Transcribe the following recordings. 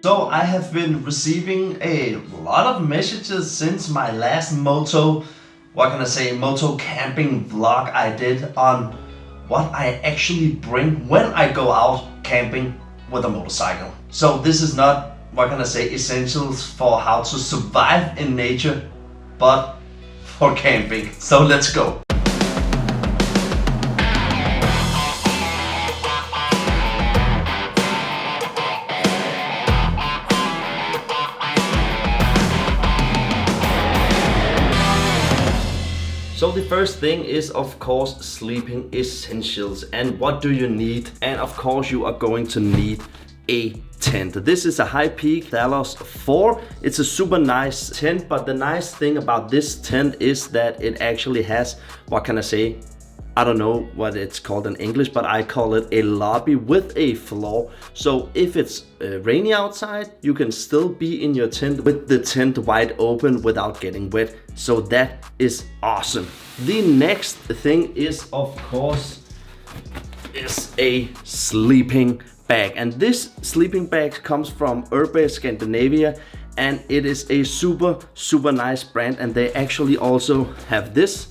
So I have been receiving a lot of messages since my last Moto, what can I say, Moto camping vlog I did on what I actually bring when I go out camping with a motorcycle. So this is not, what can I say, essentials for how to survive in nature, but for camping. So let's go. So the first thing is, of course, sleeping essentials. And what do you need? And of course you are going to need a tent. This is a High Peak Thalos 4. It's a super nice tent, but the nice thing about this tent is that it actually has, what can I say, I don't know what it's called in English, but I call it a lobby with a floor. So if it's rainy outside, you can still be in your tent with the tent wide open without getting wet. So that is awesome. The next thing is, of course, is a sleeping bag. And this sleeping bag comes from Urbe Scandinavia, and it is a super nice brand. And they actually also have this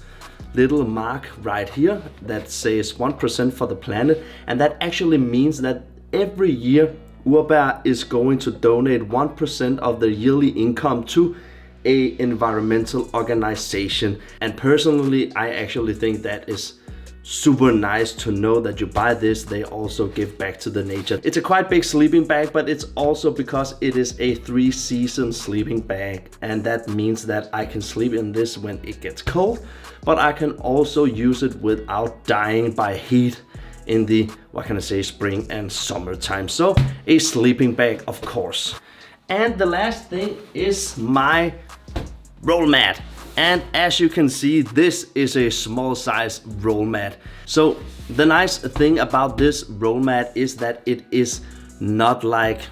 little mark right here that says 1% for the planet, and that actually means that every year Urberg is going to donate 1% of their yearly income to a environmental organization. And personally, I actually think that is super nice to know that you buy this, they also give back to the nature. It's a quite big sleeping bag, but it's also because it is a 3-season sleeping bag, and that means that I can sleep in this when it gets cold, but I can also use it without dying by heat in the, what can I say, spring and summertime. So a sleeping bag, of course. And the last thing is my roll mat. And as you can see, this is a small size roll mat. So the nice thing about this roll mat is that it is not like,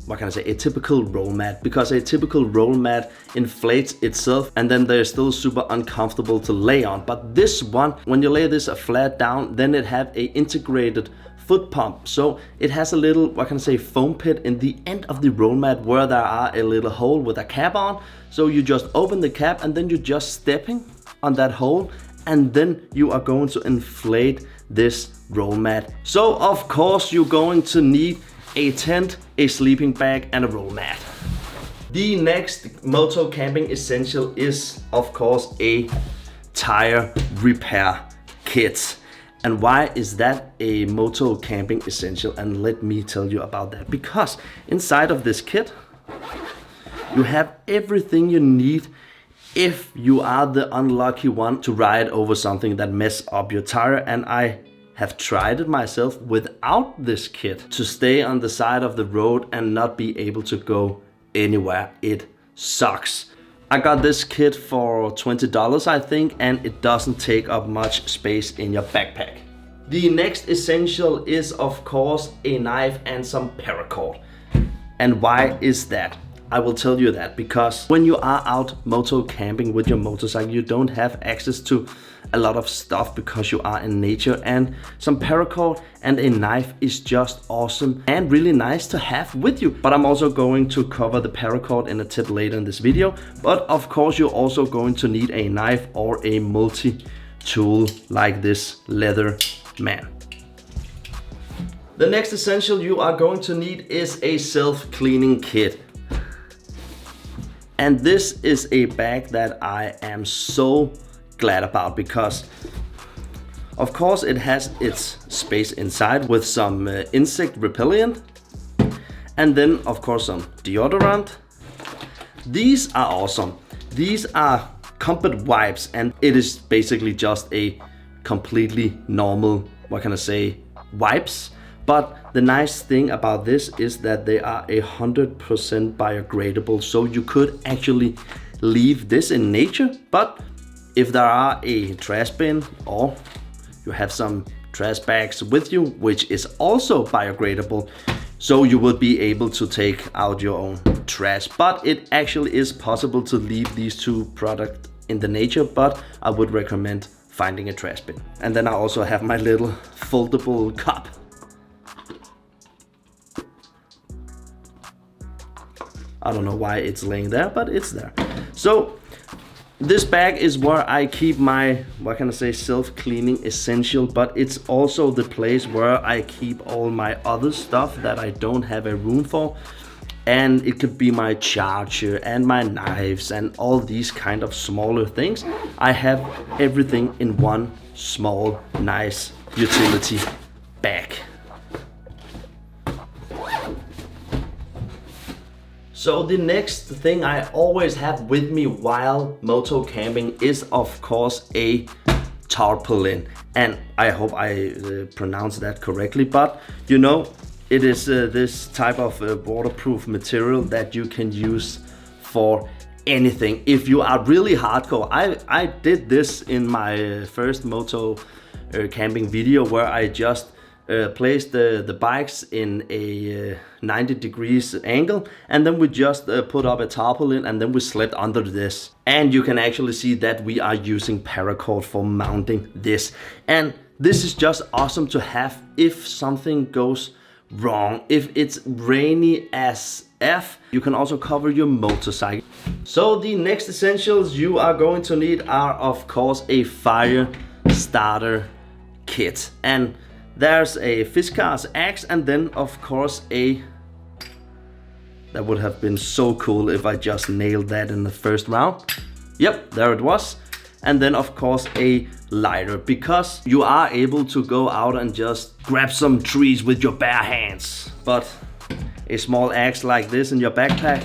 what can I say, a typical roll mat, because a typical roll mat inflates itself and then they're still super uncomfortable to lay on. But this one, when you lay this flat down, then it have a integrated foot pump. So it has a little, what can I say, foam pit in the end of the roll mat where there are a little hole with a cap on. So you just open the cap and then you're just stepping on that hole, and then you are going to inflate this roll mat. So of course you're going to need a tent, a sleeping bag, and a roll mat. The next Moto camping essential is, of course, a tire repair kit. And why is that a Moto camping essential? And let me tell you about that. Because inside of this kit, you have everything you need if you are the unlucky one to ride over something that mess up your tire. And I have tried it myself without this kit to stay on the side of the road and not be able to go anywhere. It sucks. I got this kit for $20, I think, and it doesn't take up much space in your backpack. The next essential is, of course, a knife and some paracord. And why is that? I will tell you that because when you are out moto camping with your motorcycle, you don't have access to a lot of stuff because you are in nature, and some paracord and a knife is just awesome and really nice to have with you. But I'm also going to cover the paracord in a tip later in this video. But of course you're also going to need a knife or a multi-tool like this leather man. The next essential you are going to need is a self-cleaning kit. And this is a bag that I am so glad about because of course it has its space inside with some insect repellent, and then of course some deodorant. These are awesome. These are comfort wipes, and it is basically just a completely normal, what can I say, wipes. But the nice thing about this is that they are 100% biodegradable, so you could actually leave this in nature. But if there are a trash bin or you have some trash bags with you, which is also biodegradable, so you will be able to take out your own trash. But it actually is possible to leave these two products in the nature, but I would recommend finding a trash bin. And then I also have my little foldable cup. I don't know why it's laying there, but it's there. So this bag is where I keep my, what can I say, self-cleaning essential, but it's also the place where I keep all my other stuff that I don't have a room for. And it could be my charger and my knives and all these kind of smaller things. I have everything in one small, nice utility bag. So the next thing I always have with me while moto camping is of course a tarpaulin. And I hope I pronounced that correctly, but you know, it is this type of waterproof material that you can use for anything. If you are really hardcore, I did this in my first moto camping video where I just placed the bikes in a 90 degrees angle, and then we just put up a tarpaulin, and then we slept under this. And you can actually see that we are using paracord for mounting this. And this is just awesome to have if something goes wrong. If it's rainy as F, you can also cover your motorcycle. So the next essentials you are going to need are of course a fire starter kit. And there's a Fiskars axe, and then of course that would have been so cool if I just nailed that in the first round. Yep, there it was. And then of course a lighter, because you are able to go out and just grab some trees with your bare hands. But a small axe like this in your backpack,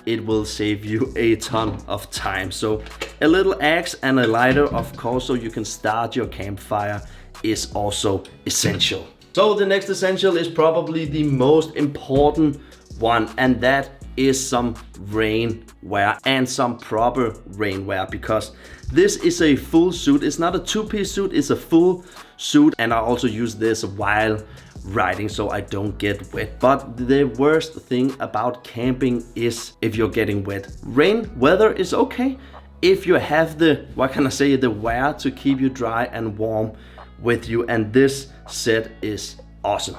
it will save you a ton of time. So a little axe and a lighter, of course, so you can start your campfire, is also essential. So the next essential is probably the most important one, and that is some rainwear, and some proper rainwear, because this is a full suit. It's not a two-piece suit, it's a full suit. And I also use this while riding so I don't get wet. But the worst thing about camping is if you're getting wet. Rain weather is okay if you have the, what can I say, the wear to keep you dry and warm with you, and this set is awesome.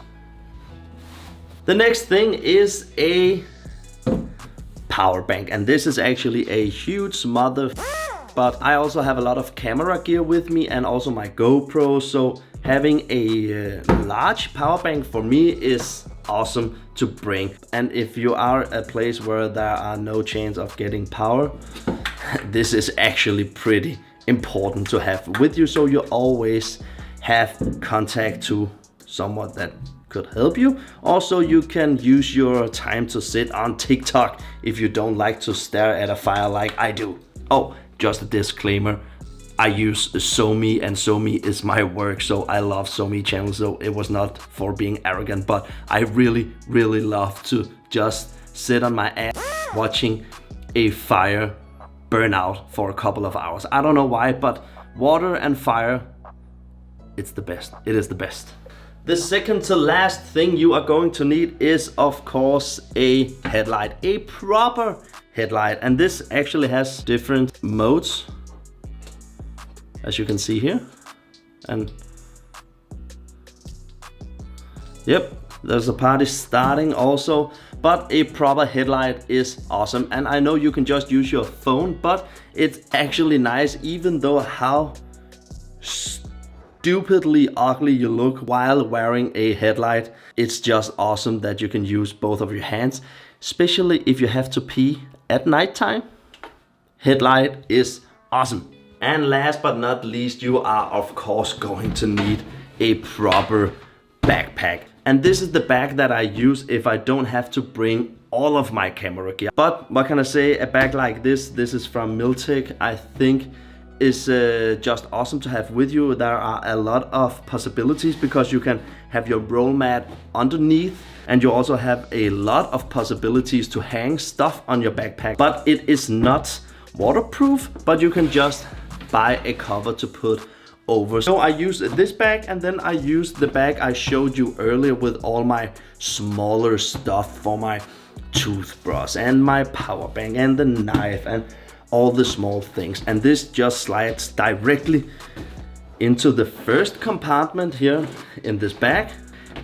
The next thing is a power bank, and this is actually a huge but I also have a lot of camera gear with me and also my GoPro, so having a large power bank for me is awesome to bring. And if you are a place where there are no chance of getting power, this is actually pretty important to have with you, so you always have contact to someone that could help you. Also, you can use your time to sit on TikTok if you don't like to stare at a fire like I do. Oh, just a disclaimer, I use SoMe, and SoMe is my work, so I love SoMe channel, so it was not for being arrogant, but I really love to just sit on my ass watching a fire burn out for a couple of hours. I don't know why, but water and fire, it's the best. It is the best. The second to last thing you are going to need is of course a headlight, a proper headlight. And this actually has different modes, as you can see here. And yep, there's a party starting also, but a proper headlight is awesome. And I know you can just use your phone, but it's actually nice, even though how stupidly ugly you look while wearing a headlight. It's just awesome that you can use both of your hands, especially if you have to pee at nighttime. Headlight is awesome. And last but not least, you are of course going to need a proper backpack. And this is the bag that I use if I don't have to bring all of my camera gear. But what can I say, a bag like this is from Miltech, I think is just awesome to have with you. There are a lot of possibilities because you can have your roll mat underneath, and you also have a lot of possibilities to hang stuff on your backpack. But it is not waterproof, but you can just buy a cover to put over. So I use this bag, and then I use the bag I showed you earlier with all my smaller stuff for my toothbrush and my power bank and the knife and all the small things. And this just slides directly into the first compartment here in this bag.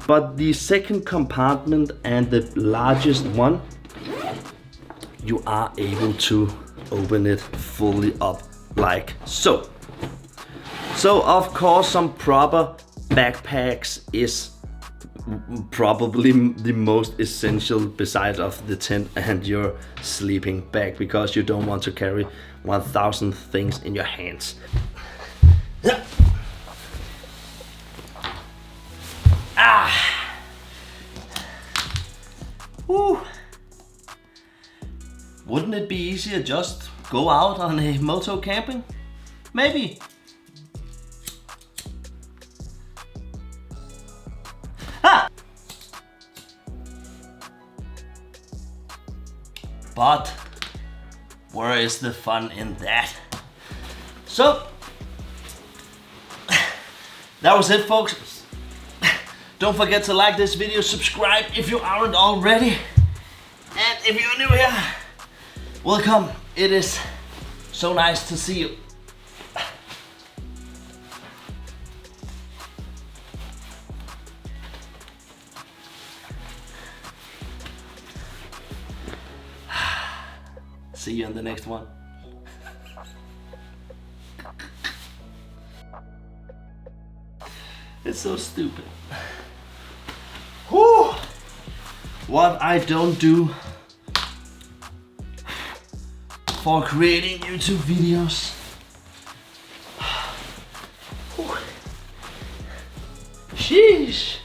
But the second compartment and the largest one you are able to open it fully up like so. So of course some proper backpacks is probably the most essential besides of the tent and your sleeping bag, because you don't want to carry 1000 things in your hands. Woo. Wouldn't it be easier just go out on a moto camping? Maybe. But where is the fun in that? So that was it, folks. Don't forget to like this video, subscribe if you aren't already, and if you're new here, welcome. It is so nice to see you. See you in the next one. It's so stupid. Whew. What I don't do for creating YouTube videos. Whew. Sheesh.